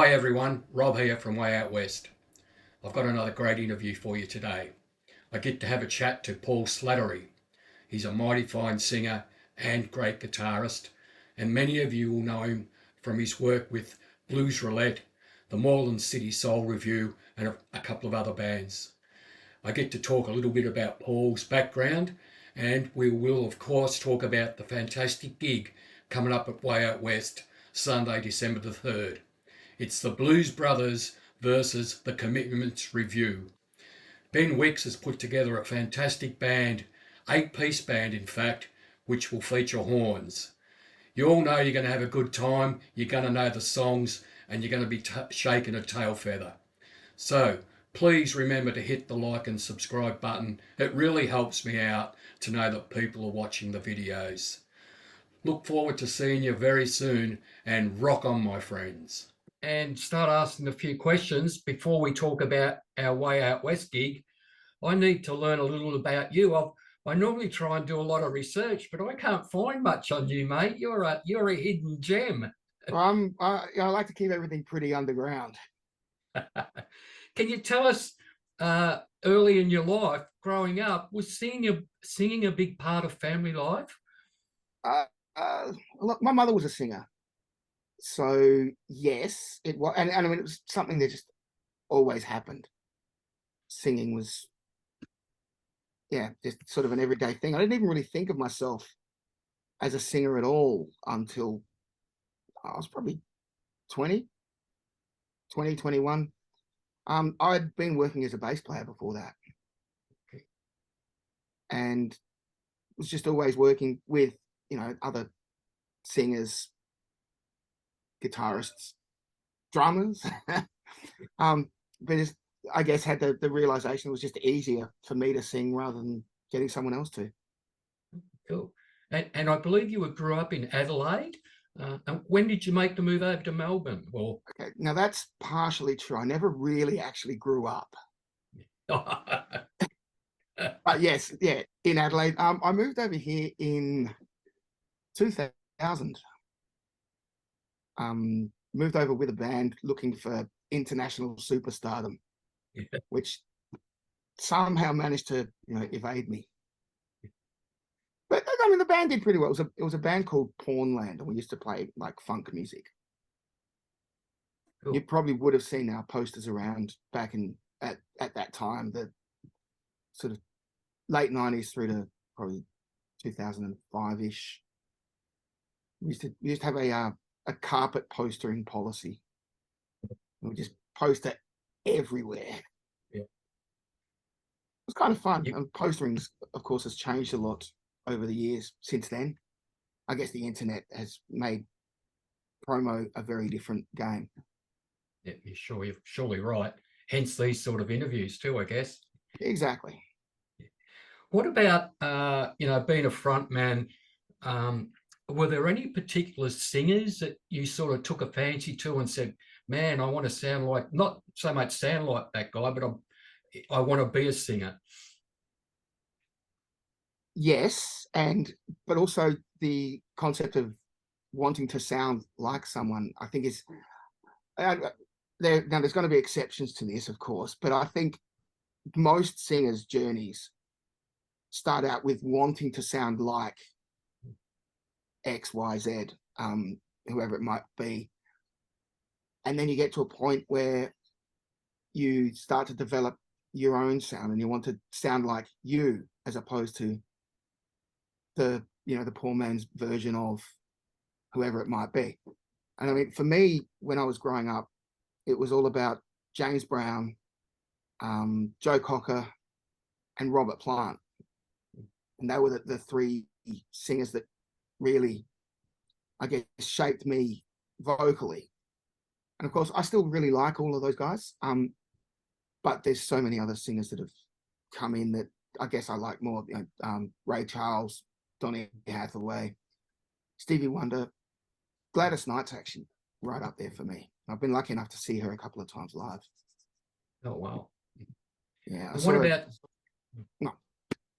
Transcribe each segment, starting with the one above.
Hi everyone, Rob here from Way Out West. I've got another great interview for you today. I get to have a chat to Paul Slattery. He's a mighty fine singer and great guitarist, and many of you will know him from his work with Blues Roulette, the Moreland City Soul Review, and a couple of other bands. I get to talk a little bit about Paul's background, and we will, of course, talk about the fantastic gig coming up at Way Out West, Sunday, December the 3rd. It's the Blues Brothers versus the Commitments Review. Ben Wicks has put together a fantastic band, 8-piece band in fact, which will feature horns. You all know you're going to have a good time, you're going to know the songs, and you're going to be shaking a tail feather. So please remember to hit the like and subscribe button. It really helps me out to know that people are watching the videos. Look forward to seeing you very soon, and rock on, my friends. And start asking a few questions before we talk about our Way Out West gig. I need to learn a little about you. I normally try and do a lot of research, but I can't find much on you, mate. You're a hidden gem. I like to keep everything pretty underground. Can you tell us, early in your life, growing up, was singing a big part of family life? Uh, Look, my mother was a singer, so yes, it was, and I mean it was something that just always happened. Singing was, yeah, just sort of an everyday thing. I didn't even really think of myself as a singer at all until I was probably 20, 21. I'd been working as a bass player before that, and was just always working with other singers, guitarists, drummers. But just, I guess, had the realization it was just easier for me to sing rather than getting someone else to. Cool. And I believe you grew up in Adelaide. And when did you make the move over to Melbourne? Well, Okay, now that's partially true. I never really actually grew up, but yes, yeah, in Adelaide. I moved over here in 2000. Moved over with a band looking for international superstardom, yeah. which somehow managed to evade me. But I mean, the band did pretty well. It was a band called Pornland, and we used to play like funk music. You Cool. probably would have seen our posters around back in at that time, the sort of late 90s through to probably 2005 ish. We used to have a carpet postering policy. We just post it everywhere. Yeah. It was kind of fun. You, And posterings, of course, has changed a lot over the years since then. I guess the internet has made promo a very different game. yeah, you're surely right. Hence these sort of interviews too, I guess. Exactly. What about being a front man? Um, were there any particular singers that you sort of took a fancy to and said, "Man, I want to sound like not so much sound like that guy, but I want to be a singer." Yes, but also the concept of wanting to sound like someone, I think is uh, there. Now, there's going to be exceptions to this, of course, but I think most singers' journeys start out with wanting to sound like X, Y, Z, whoever it might be, and then you get to a point where you start to develop your own sound, and you want to sound like you, as opposed to the poor man's version of whoever it might be. And I mean, for me, when I was growing up, it was all about James Brown, Joe Cocker, and Robert Plant, and they were the three singers that really, I guess, shaped me vocally. And of course, I still really like all of those guys. But there's so many other singers that have come in that I guess I like more. Ray Charles, Donny Hathaway, Stevie Wonder, Gladys Knight's actually right up there for me. I've been lucky enough to see her a couple of times live. Oh wow! Yeah, I And what saw her. about? No,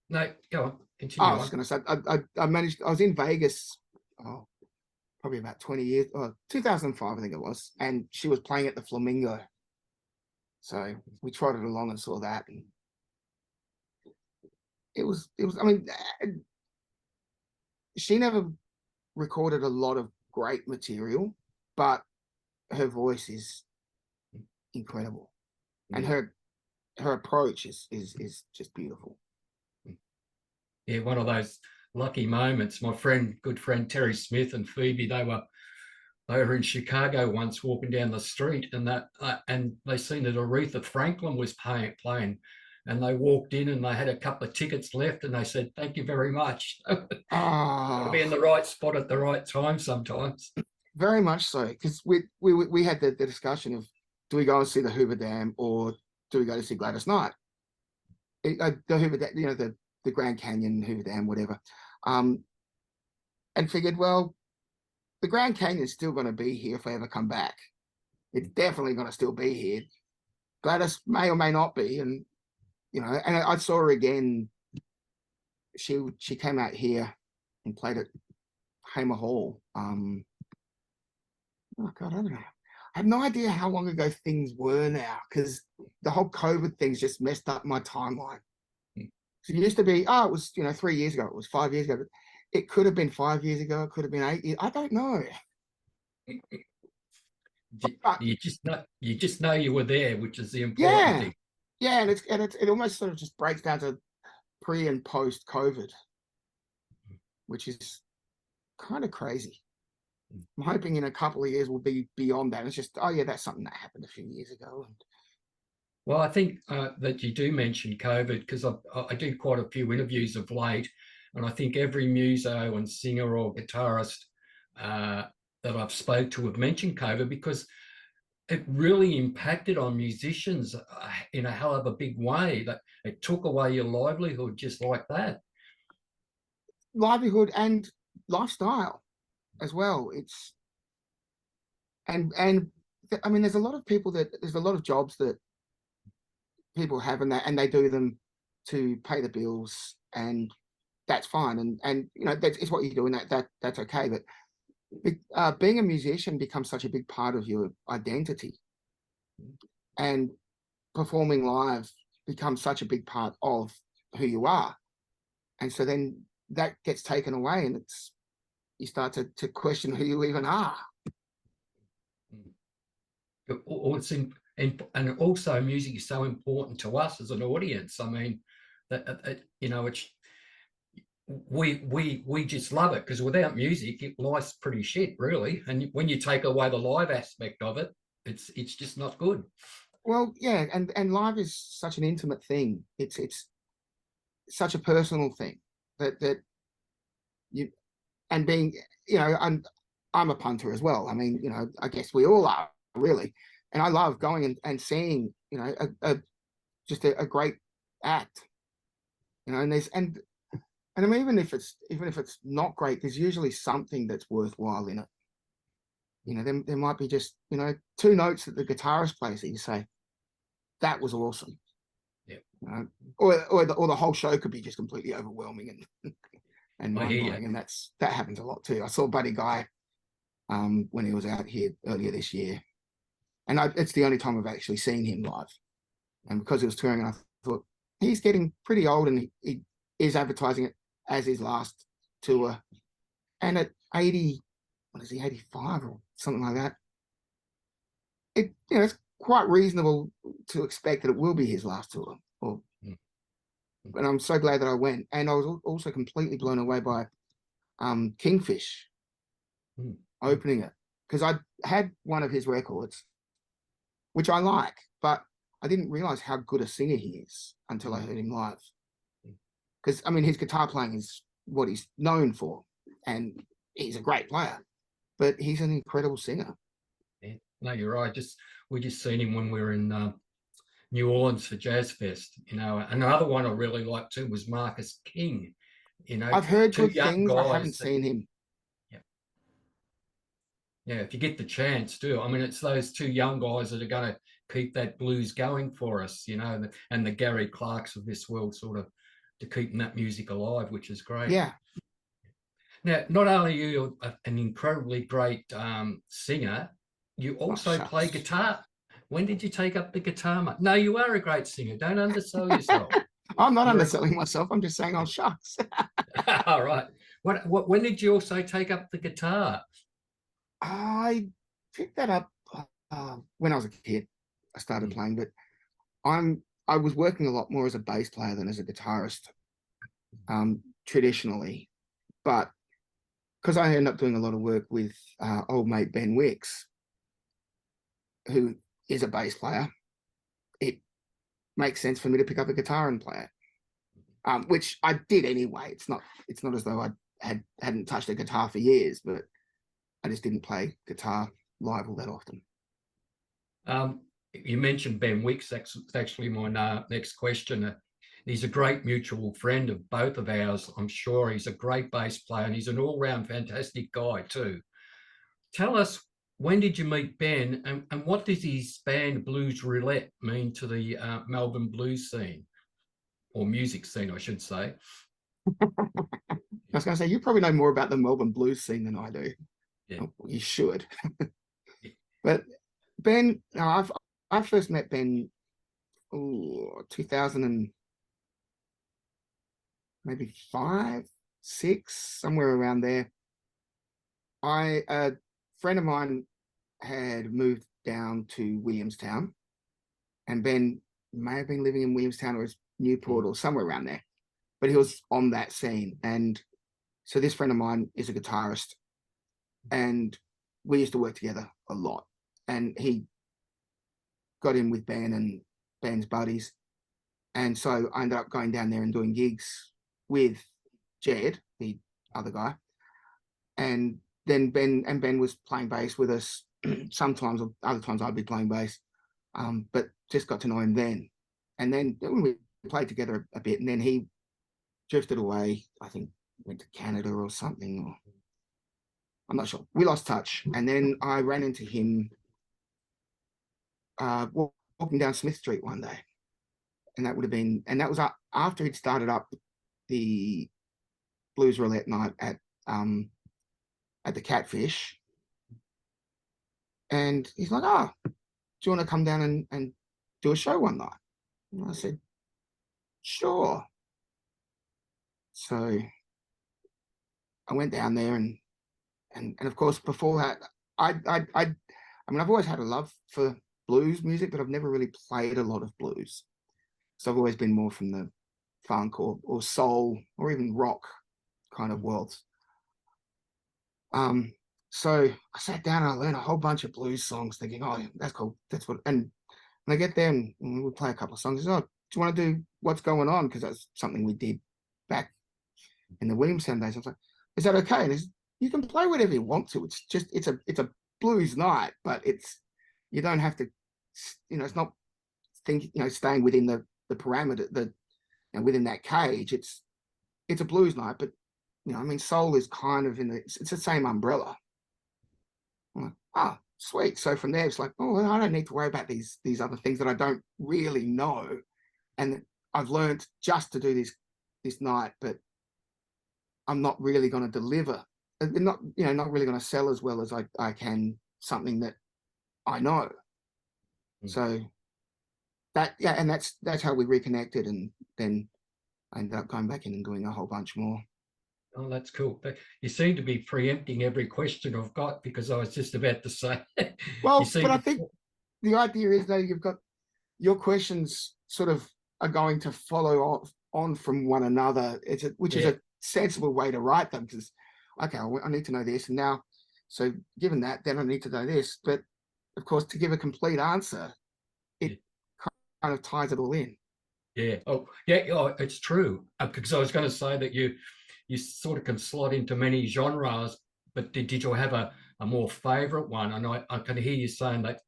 No, go on. I Continue was on. going to say I managed. I was in Vegas, oh, probably about 20 years, or 2005, I think it was, and she was playing at the Flamingo. So we trotted along and saw that, and it was. I mean, she never recorded a lot of great material, but her voice is incredible, and her approach is just beautiful. Yeah, one of those lucky moments. My friend, good friend Terry Smith and Phoebe, they were in Chicago once, walking down the street, and they seen that Aretha Franklin was playing, and they walked in and they had a couple of tickets left, and they said, "Thank you very much." Got to be in Ah, the right spot at the right time sometimes. very much so. Because we had the discussion of, do we go and see the Hoover Dam, or do we go to see Gladys Knight? The Hoover Dam, the Grand Canyon, Hoover Dam, whatever. Um, and figured, well, the Grand Canyon's still going to be here if I ever come back. It's definitely going to still be here. Gladys may or may not be, and and I saw her again. She came out here and played at Hamer Hall. Oh God, I don't know. I have no idea how long ago things were now, because the whole COVID thing's just messed up my timeline. So it used to be, it was 3 years ago, it was 5 years ago, but it could have been 5 years ago, it could have been 8 years. I don't know. But You just know you were there, which is the important yeah, thing. yeah, it almost sort of just breaks down to pre and post COVID, which is kind of crazy. I'm hoping in a couple of years we'll be beyond that. It's just, oh yeah, that's something that happened a few years ago. Well, I think that you do mention COVID, because I do quite a few interviews of late, and I think every muso and singer or guitarist uh, that I've spoke to have mentioned COVID, because it really impacted on musicians in a hell of a big way. That it took away your livelihood just like that. Livelihood and lifestyle as well. It's and I mean, there's a lot of people there's a lot of jobs that people have, and they do them to pay the bills, and that's fine, and that's it's what you do, and that's okay. But being a musician becomes such a big part of your identity, and performing live becomes such a big part of who you are, and so then that gets taken away, and you start to question who you even are. Or it's and also music is so important to us as an audience. I mean, it's we just love it, because without music, life's pretty shit, really. And when you take away the live aspect of it, it's just not good. Well, yeah, and live is such an intimate thing. It's such a personal thing that you and being I'm a punter as well. I mean, I guess we all are, really, and I love going and seeing just a great act, and there's and I mean, even if it's not great, there's usually something that's worthwhile in it. There might be just two notes that the guitarist plays that you say, that was awesome. Yeah, or the whole show could be just completely overwhelming and I hear mind you. blowing, and that happens a lot too. I saw Buddy Guy when he was out here earlier this year, and it's the only time I've actually seen him live. And because he was touring, I thought, he's getting pretty old, and he is advertising it as his last tour. And at 80, what is he, 85 or something like that? It's quite reasonable to expect that it will be his last tour. And I'm so glad that I went. And I was also completely blown away by Kingfish opening it, because I had one of his records, which I like, but I didn't realize how good a singer he is until I heard him live. Because I mean, his guitar playing is what he's known for, and he's a great player, but he's an incredible singer. Yeah. No, you're right. We just seen him when we were in New Orleans for Jazz Fest. Another one I really liked too was Marcus King. I've heard Two good young things. I haven't guys that, seen him. yeah, yeah, if you get the chance, do. I mean, it's those two young guys that are going to keep that blues going for us, and the Gary Clarks of this world, sort of, to keeping that music alive, which is great. Yeah. Now, not only are you an incredibly great singer, you Oh, also play shucks. guitar. When did you take up the guitar, mate? No, you are a great singer. Don't undersell yourself. I'm not You're a underselling myself. I'm just saying, oh, shucks. all right. When did you also take up the guitar? I picked that up when I was a kid. I started Mm. playing, but I was working a lot more as a bass player than as a guitarist, traditionally. But because I ended up doing a lot of work with old mate Ben Wicks, who is a bass player, it makes sense for me to pick up a guitar and play it. Which I did anyway. It's not as though I hadn't touched a guitar for years, but I just didn't play guitar live all that often. You mentioned Ben Wicks. That's actually my next question. He's a great mutual friend of both of ours. I'm sure he's a great bass player and he's an all-round fantastic guy too. Tell us, when did you meet Ben, and what does his band Blues Roulette mean to the Melbourne blues scene, or music scene, I should say? I was going to say, you probably know more about the Melbourne blues scene than I do. Yeah. Oh, you should. But Ben, no, I first met Ben, 2000 and maybe five, six, somewhere around there. A friend of mine had moved down to Williamstown, and Ben may have been living in Williamstown or Newport or somewhere around there, but he was on that scene. And so this friend of mine is a guitarist, and we used to work together a lot. And he got in with Ben and Ben's buddies, and so I ended up going down there and doing gigs with Jed, the other guy, and then Ben was playing bass with us sometimes, or other times I'd be playing bass, but just got to know him then. And then we played together a bit, and then he drifted away. I think went to Canada or something, or I'm not sure. We lost touch, and then I ran into him uh, walking down Smith Street one day, and that was after he'd started up the Blues Roulette night at the Catfish, and he's like, "Oh, do you want to come down and do a show one night?" And I said, "Sure." So I went down there, and of course before that, I mean, I've always had a love for blues music, but I've never really played a lot of blues. So I've always been more from the funk or soul or even rock kind of worlds. So I sat down and I learned a whole bunch of blues songs, thinking, "Oh, that's cool. That's what." And when I get there and we play a couple of songs, "Oh, do you want to do What's Going On?" Because that's something we did back in the Williamstown days. I was like, "Is that okay?" And you can play whatever you want to. It's a blues night, but you don't have to. It's not staying within the parameter within that cage. It's a blues night, but I mean, soul is kind of it's the same umbrella. I'm like, oh, sweet. So from there, it's like, oh, well, I don't need to worry about these other things that I don't really know, and I've learned just to do this night, but I'm not really going to deliver. Not really going to sell as well as I can something that I know. Mm. So and that's how we reconnected, and then I ended up going back in and doing a whole bunch more. Oh, that's cool. You seem to be preempting every question I've got, because I was just about to say, you Well, but seem I to. think the idea is that you've got your questions sort of are going to follow on from one another. Which is Yeah, a sensible way to write them, because okay, I need to know this, and now, so given that, then I need to know this. But of course, to give a complete answer, yeah, it kind of ties it all in. yeah. Oh, yeah. Oh, it's true. Because I was going to say that you sort of can slot into many genres, but did you have a more favorite one? And I can hear you saying that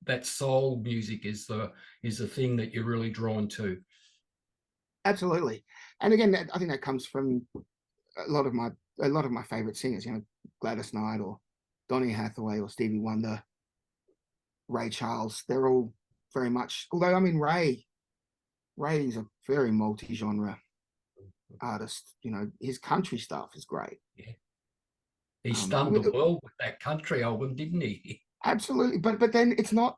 that soul music is the thing that you're really drawn to. Absolutely, and again, I think that comes from a lot of my favorite singers. Gladys Knight or Donny Hathaway or Stevie Wonder, Ray Charles. They're all very much. Although I mean, Ray is a very multi-genre artist. His country stuff is great. Yeah. He stunned the world with that country album, didn't he? Absolutely, but then it's not.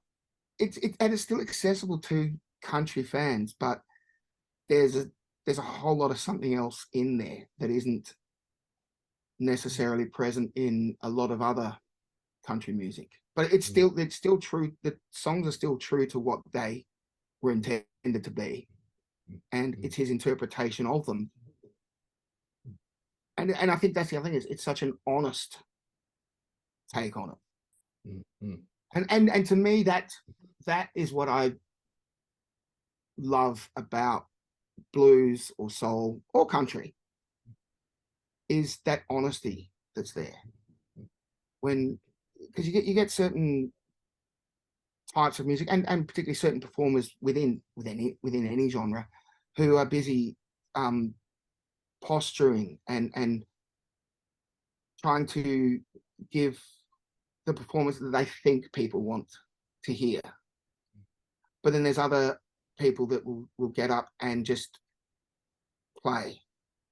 And it's still accessible to country fans, but there's a there's a whole lot of something else in there that isn't necessarily present in a lot of other country music. But it's still true. The songs are still true to what they were intended to be, and it's his interpretation of them. And I think that's the other thing, is it's such an honest take on it. And to me, that is what I love about blues or soul or country, is that honesty that's there. When, because you get certain types of music, and particularly certain performers within any genre, who are busy posturing and trying to give the performance that they think people want to hear. But then there's other people that will get up and just play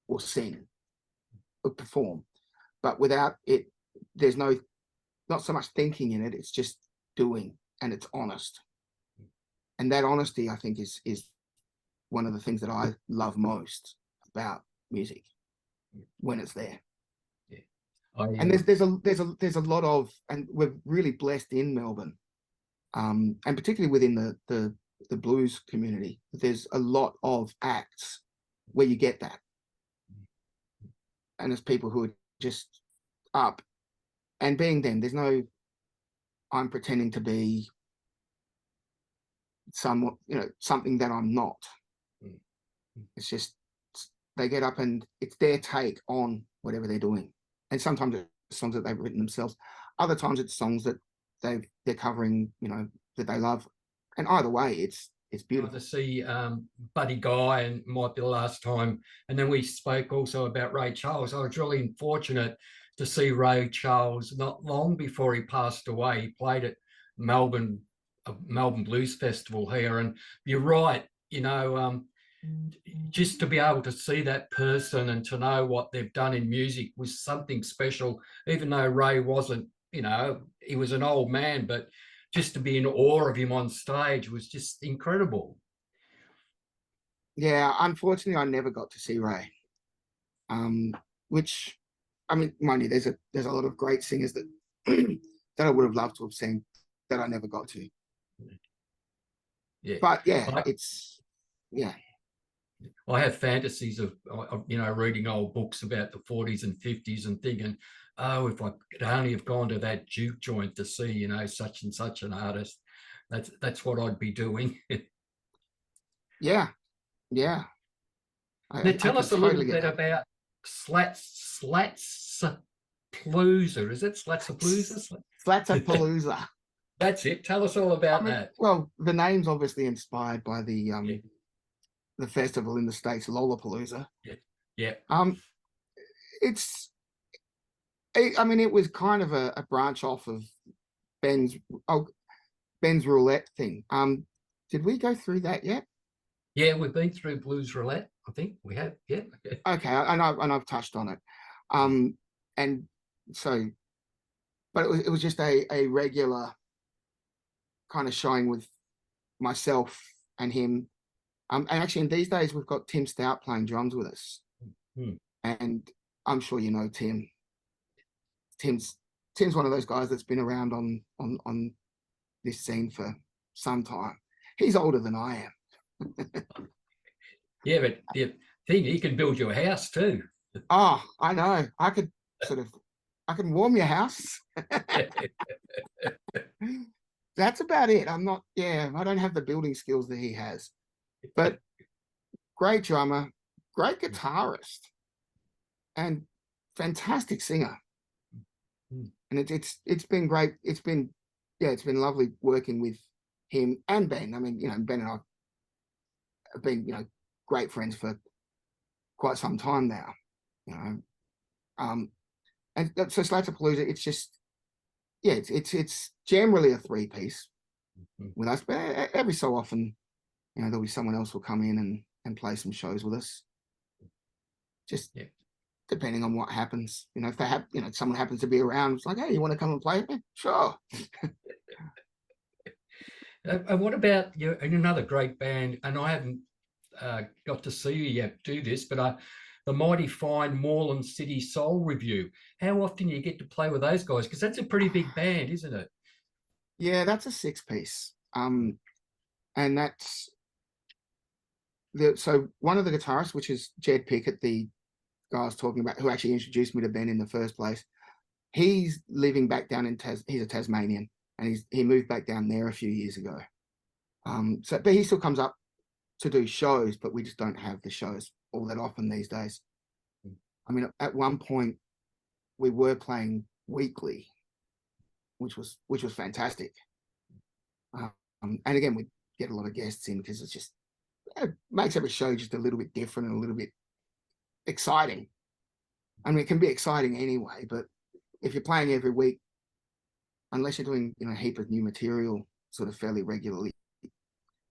or sing or perform, but without it, there's not so much thinking in it, it's just doing, and it's honest. And that honesty, I think, is one of the things that I love most about music, when it's there. And there's a lot of, and we're really blessed in Melbourne, and particularly within the blues community, there's a lot of acts where you get that, and there's people who are just up and being them. There's no, I'm pretending to be somewhat, something that I'm not. It's just, they get up and it's their take on whatever they're doing. And sometimes it's songs that they've written themselves. Other times it's songs that they're covering, that they love. And either way, it's beautiful. To see Buddy Guy, and might be the last time. And then we spoke also about Ray Charles. I was really fortunate to see Ray Charles not long before he passed away. He played at Melbourne Blues Festival here. And you're right, just to be able to see that person and to know what they've done in music was something special, even though Ray wasn't, he was an old man, but just to be in awe of him on stage was just incredible. Yeah, unfortunately, I never got to see Ray. Which, I mean, mind you, there's a lot of great singers that that I would have loved to have seen that I never got to. Yeah, but yeah, yeah. I have fantasies of reading old books about the 40s and 50s and thinking, oh, if I could only have gone to that juke joint to see, such and such an artist. That's what I'd be doing. Yeah. Now tell us a little bit about Slattery. Is it Slattery? Slattery. That's it. Tell us all about that. Well, the name's obviously inspired by the festival in the States, Lollapalooza. Yeah. It was kind of a branch off of Ben's Roulette thing. Did we go through that yet? Yeah, we've been through Blues Roulette. I think we have. Yeah. Okay, and I've touched on it. And so, but it was just a regular kind of showing with myself and him. And actually, in these days, we've got Tim Stout playing drums with us. And I'm sure you know Tim. Tim's one of those guys that's been around on this scene for some time. He's older than I am. Yeah, but the thing, he can build you a house too. Oh, I know. I can warm your house. That's about it. I don't have the building skills that he has, but great drummer, great guitarist, and fantastic singer. And it's been great. It's been lovely working with him and Ben. I mean, Ben and I have been, great friends for quite some time now. And so Slattery, it's just, it's generally a 3-piece with us, but every so often, there'll be someone else will come in and play some shows with us. Just depending on what happens. You know, if they have, you know, someone happens to be around, it's like, hey, you want to come and play? Yeah, sure. And what about you? And another great band, and I haven't got to see you yet do this, but the mighty fine Moreland City Soul Review. How often do you get to play with those guys? Because that's a pretty big band, isn't it? Yeah, that's a six piece. And that's so one of the guitarists, which is Jed Pickett, the guy I was talking about, who actually introduced me to Ben in the first place. He's living back down in he's a Tasmanian, and he moved back down there a few years ago. So but he still comes up to do shows, but we just don't have the shows all that often these days. I mean, at one point we were playing weekly, which was fantastic. And again, we get a lot of guests in because it makes every show just a little bit different and a little bit exciting. I mean, it can be exciting anyway, but if you're playing every week, unless you're doing, you know, a heap of new material sort of fairly regularly,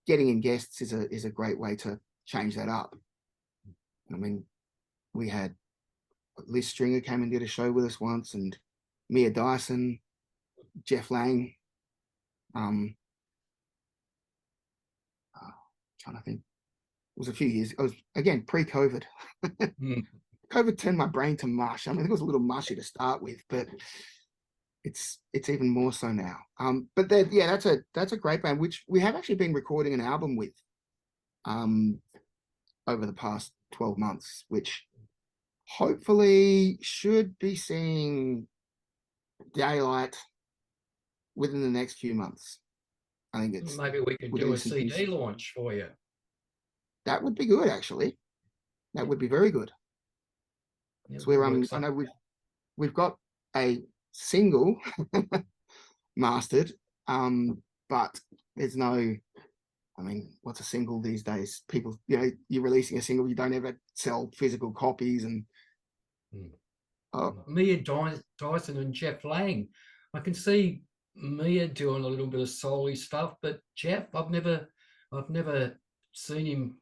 getting in guests is a great way to change that up. I mean, we had Liz Stringer came and did a show with us once, and Mia Dyson, Jeff Lang. Trying to think, it was a few years. It was again pre-COVID. COVID turned my brain to mush. I mean, it was a little mushy to start with, but it's even more so now. But yeah, that's a great band, which we have actually been recording an album with over the past 12 months, which hopefully should be seeing daylight within the next few months. I think it's Maybe we could do a CD launch for you. That would be good, actually. That would be very good. Yeah, So I know we've got a single mastered, but there's no. I mean, what's a single these days? People, you know, you're releasing a single, you don't ever sell physical copies, and Mia Dyson and Jeff Lang. I can see Mia doing a little bit of soul stuff, but Jeff, I've never seen him.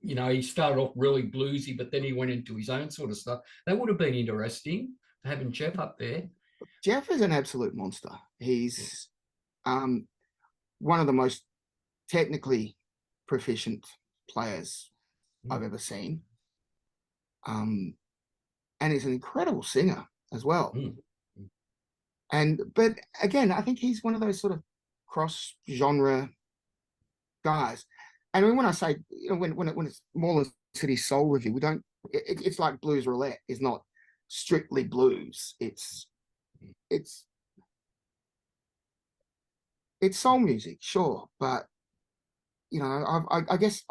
You know, he started off really bluesy, but then he went into his own sort of stuff. That would have been interesting having Jeff up there. Jeff is an absolute monster. He's one of the most technically proficient players I've ever seen. And he's an incredible singer as well. But again, I think he's one of those sort of cross genre guys. And I mean, when I say, you know, when it's Moreland City Soul Review, we don't. It's like blues roulette. It's not strictly blues. It's soul music, sure, but you know, I guess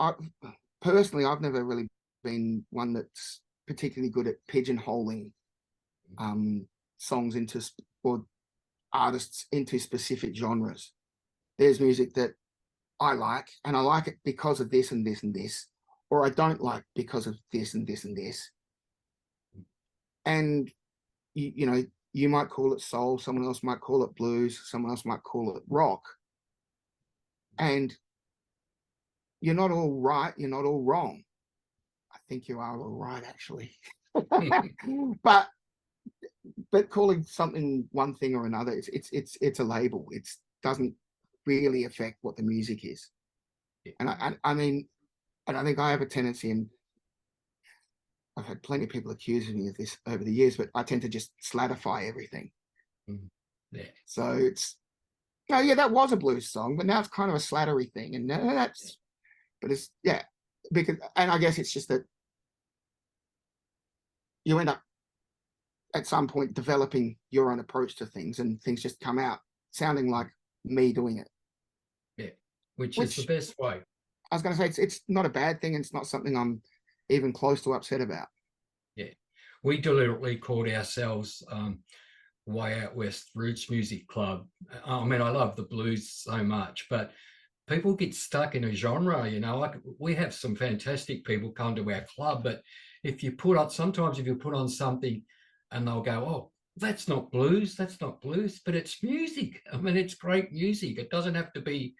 personally, I've never really been one that's particularly good at pigeonholing songs into or artists into specific genres. There's music that I like, and I like it because of this and this and this, or I don't like because of this and this and this. And you know, you might call it soul, someone else might call it blues, someone else might call it rock, and you're not all right, you're not all wrong. I think you are all right, actually. but calling something one thing or another, it's a label. It doesn't really affect what the music is. And I mean, and I think I have a tendency, and I've had plenty of people accusing me of this over the years, but I tend to just slattify everything. Yeah. So it's, oh yeah, that was a blues song, but now it's kind of a slattery thing, and that's, but it's, yeah, because, and I guess it's just that you end up at some point developing your own approach to things, and things just come out sounding like me doing it. Yeah, which is the best way. I was going to say it's not a bad thing, and it's not something I'm even close to upset about. Yeah, we deliberately called ourselves Way Out West Roots Music Club. I mean, I love the blues so much, but people get stuck in a genre, you know. Like, we have some fantastic people come to our club, but if you put on something and they'll go, oh, that's not blues, but it's music. I mean, it's great music. It doesn't have to be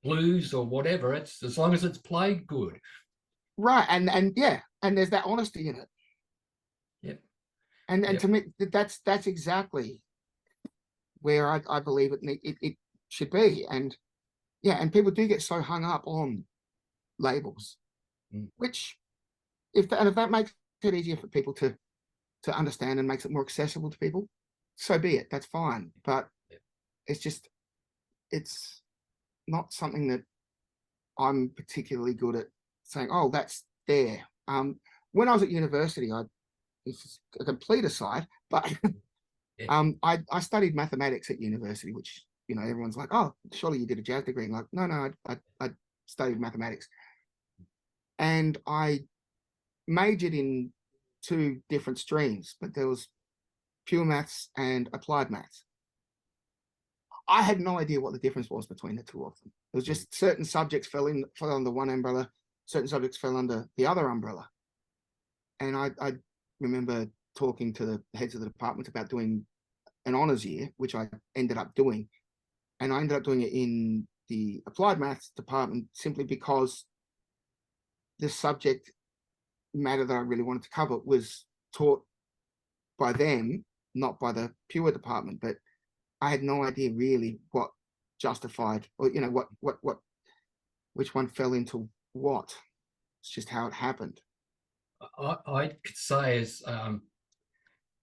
blues or whatever. It's as long as it's played good. Right, and yeah, and there's that honesty in it. Yep. And to Yep. me, that's exactly where I believe it should be. And yeah, and people do get so hung up on labels, Mm. which if that makes it easier for people to understand and makes it more accessible to people, so be it. That's fine. But Yep. it's just it's not something that I'm particularly good at saying, oh, that's there. When I was at university, this is a complete aside, but Yeah. I studied mathematics at university, which everyone's like, oh, surely you did a jazz degree. I'm like, no, I studied mathematics, and I majored in two different streams, but there was pure maths and applied maths. I had no idea what the difference was between the two of them. It was Mm. just certain subjects fell under one umbrella, certain subjects fell under the other umbrella. And I remember talking to the heads of the departments about doing an honours year, which I ended up doing. And I ended up doing it in the applied maths department simply because the subject matter that I really wanted to cover was taught by them, not by the pure department. But I had no idea really what justified, or what which one fell into what. It's just how it happened. I could say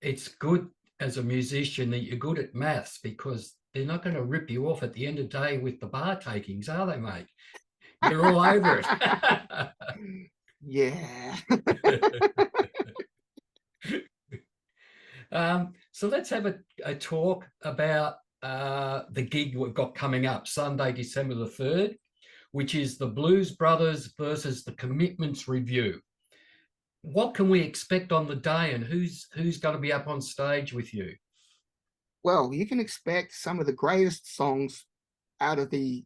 it's good as a musician that you're good at maths, because they're not going to rip you off at the end of the day with the bar takings, are they, mate? You're all over Yeah. it. So let's have a talk about the gig we've got coming up Sunday, December the 3rd, which is the Blues Brothers versus the Commitments Review. What can we expect on the day, and who's going to be up on stage with you? Well, you can expect some of the greatest songs out of the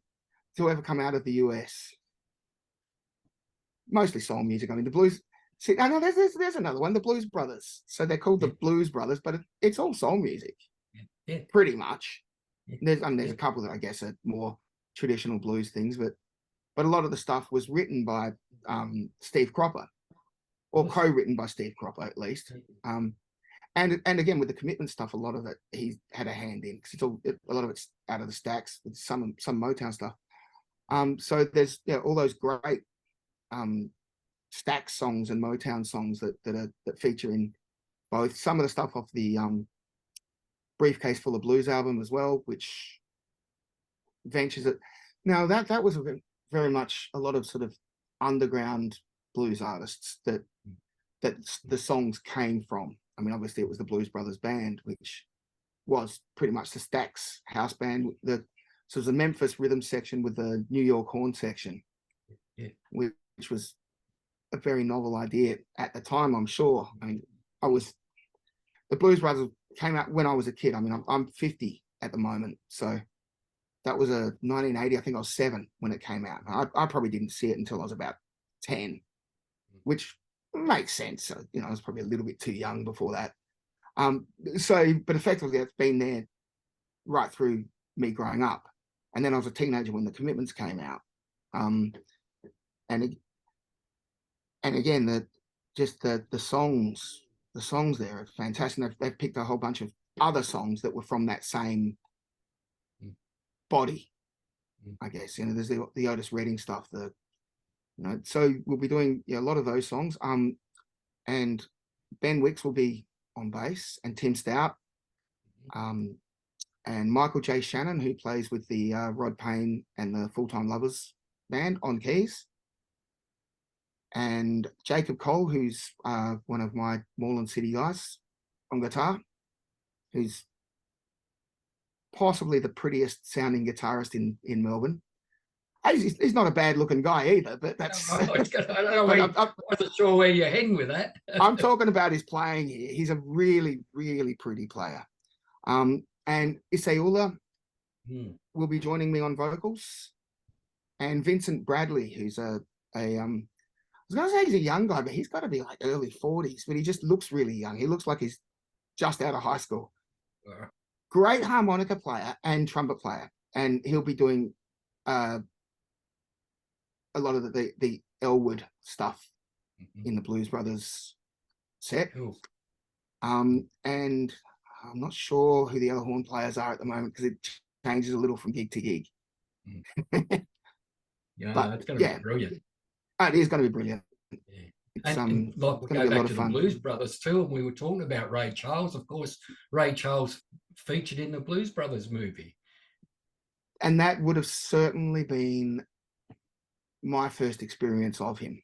to ever come out of the US. Mostly soul music. I mean, the blues. See, I know there's another one, the Blues Brothers. So they're called the Yeah, Blues Brothers, but it's all soul music, yeah, pretty much. yeah, There's yeah, a couple that I guess are more traditional blues things, but a lot of the stuff was written by Steve Cropper, or was co-written by Steve Cropper at least. Um, and again with the commitment stuff, a lot of it he had a hand in because a lot of it's out of the stacks with some Motown stuff. So there's all those great stack songs and Motown songs that feature in both. Some of the stuff off the Briefcase Full of Blues album as well, which ventures it. Now that was very much a lot of sort of underground blues artists that the songs came from. I mean, obviously it was the Blues Brothers band, which was pretty much the Stax house band. So it was the Memphis rhythm section with the New York horn section, yeah, which was a very novel idea at the time, I'm sure. I mean, the Blues Brothers came out when I was a kid. I mean, I'm 50 at the moment, so that was a 1980. I think I was 7 when it came out. I probably didn't see it until I was about 10, which makes sense. I was probably a little bit too young before that. But effectively, it's been there right through me growing up. And then I was a teenager when the Commitments came out. Um, and and again, the songs there are fantastic. They've picked a whole bunch of other songs that were from that same mm, body, mm, I guess. There's the Otis Redding stuff. So we'll be doing a lot of those songs. And Ben Wicks will be on bass, and Tim Stout, um, and Michael J. Shannon, who plays with the Rod Payne and the Full Time Lovers band on keys, and Jacob Cole, who's one of my Moreland City guys on guitar, who's possibly the prettiest sounding guitarist in Melbourne. He's not a bad looking guy either, but that's. I don't know But I wasn't sure where you're heading with that. I'm talking about his playing here. He's a really, really pretty player. And Iseula Hmm. will be joining me on vocals, and Vincent Bradley, who's I was going to say he's a young guy, but he's got to be like early 40s, but he just looks really young. He looks like he's just out of high school. Great harmonica player and trumpet player. And he'll be doing a lot of the Elwood stuff Mhm. in the Blues Brothers set. Cool. And I'm not sure who the other horn players are at the moment because it changes a little from gig to gig. Mm. Yeah, But it's going to be yeah, brilliant. it is going to be brilliant. Yeah. It's And like it's we going to go be a back lot of to the fun. Blues Brothers too, and we were talking about Ray Charles. Of course, Ray Charles featured in the Blues Brothers movie. And that would have certainly been my first experience of him.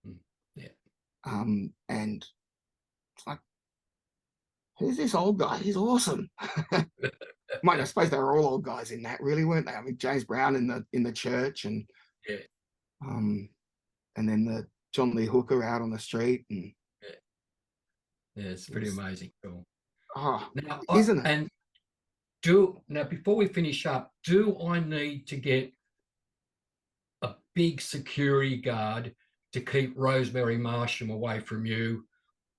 Mm. Yeah. And it's like, who's this old guy? He's awesome. I suppose they were all old guys in that, really, weren't they? I mean, James Brown in the church, Yeah. um, and then the John Lee Hooker out on the street, and Yeah. Yeah, it's it pretty was, amazing. Cool. oh, Now, isn't it? and now before we finish up, do I need to get a big security guard to keep Rosemary Marsham away from you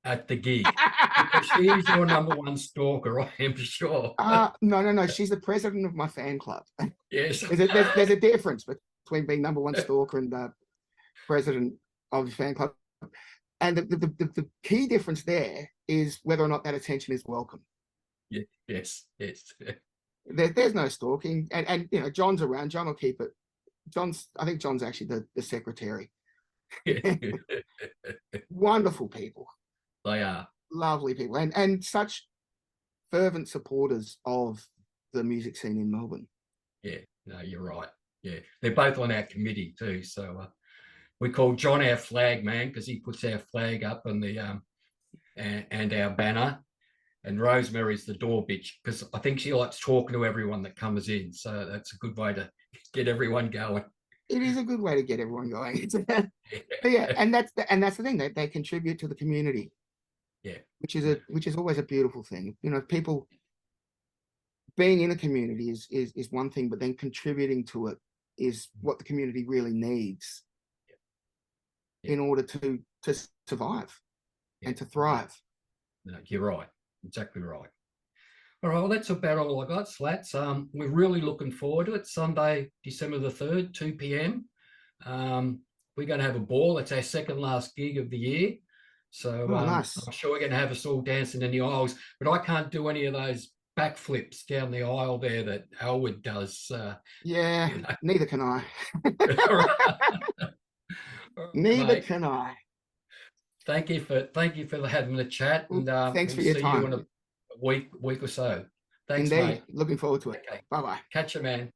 at the gig? Because she is your number one stalker, I am sure. No, no, no. She's the president of my fan club. Yes. There's a difference between being number one stalker and president of the fan club. And the key difference there is whether or not that attention is welcome. Yeah, yes, yes. There's no stalking, and you know John's around. John will keep it. I think John's actually the secretary. Wonderful people, They are. lovely people, and such fervent supporters of the music scene in Melbourne. Yeah, no, you're right. Yeah, they're both on our committee too. So we call John our flag man because he puts our flag up on the and our banner. And Rosemary's the door bitch because I think she likes talking to everyone that comes in. So that's a good way to get everyone going. It is a good way to get everyone going. But yeah, and that's the thing, they contribute to the community, Yeah, which is always a beautiful thing. You know, people being in a community is one thing, but then contributing to it is what the community really needs yeah, in order to survive yeah. and to thrive. No, you're right. Exactly right. All right, well, that's about all I got, Slats. We're really looking forward to it. Sunday, December the 3rd, 2 p.m. We're going to have a ball. It's our second last gig of the year. So Oh, nice. I'm sure we're going to have us all dancing in the aisles, but I can't do any of those backflips down the aisle there that Elwood does. Yeah, You know. neither can I. All right. All right, Neither mate. can I. Thank you for having the chat, Well, and thanks we'll for your see you in time. a week or so. Thanks, Indeed. mate. Looking forward to it. Okay. Bye bye. Catch you, man.